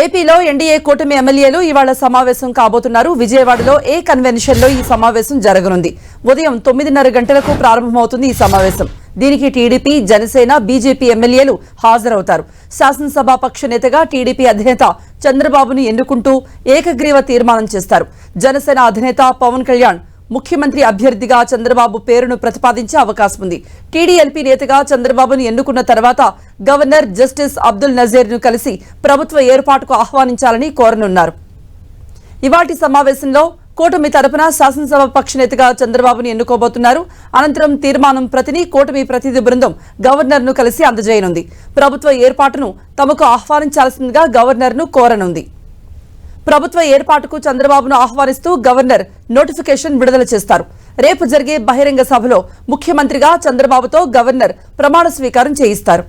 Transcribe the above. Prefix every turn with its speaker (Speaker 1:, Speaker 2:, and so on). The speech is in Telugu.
Speaker 1: ఏపీలో ఎన్డీఏ కూటమి ఎమ్మెల్యేలు ఇవాళ సమావేశం కాబోతున్నారు. విజయవాడలో ఏ కన్వెన్షన్ లో ఈ సమావేశం జరగనుంది. ఉదయం 9:30 గంటలకు ప్రారంభమవుతుంది ఈ సమావేశం. దీనికి టీడీపీ, జనసేన, బీజేపీ ఎమ్మెల్యేలు హాజరవుతారు. శాసనసభాపక్ష నేతగా టీడీపీ అధినేత చంద్రబాబును ఎన్నుకుంటూ ఏకగ్రీవ తీర్మానం చేస్తారు. జనసేన అధినేత పవన్ కళ్యాణ్ ముఖ్యమంత్రి అభ్యర్థిగా చంద్రబాబు పేరును ప్రతిపాదించే అవకాశం ఉంది. టీడీఎల్పీ నేతగా చంద్రబాబును ఎన్నుకున్న తర్వాత గవర్నర్ జస్టిస్ అబ్దుల్ నజీర్ ను కలిసి ప్రభుత్వ ఏర్పాటుకు ఆహ్వానించాలని కోరనున్నారు. ఇవాటి సమావేశంలో కూటమి తరపున శాసనసభ పక్ష నేతగా చంద్రబాబును ఎన్నుకోబోతున్నారు. అనంతరం తీర్మానం ప్రతిని కూటమి ప్రతినిధి బృందం గవర్నర్ ను కలిసి అందజేయనుంది. ప్రభుత్వ ఏర్పాటును తమకు ఆహ్వానించాల్సిందిగా గవర్నర్ ను కోరనుంది. ప్రభుత్వ ఏర్పాటుకు చంద్రబాబును ఆహ్వానిస్తూ గవర్నర్ నోటిఫికేషన్ విడుదల చేస్తారు. రేపు జరిగే బహిరంగ సభలో ముఖ్యమంత్రిగా చంద్రబాబుతో గవర్నర్ ప్రమాణ స్వీకారం చేయిస్తారు.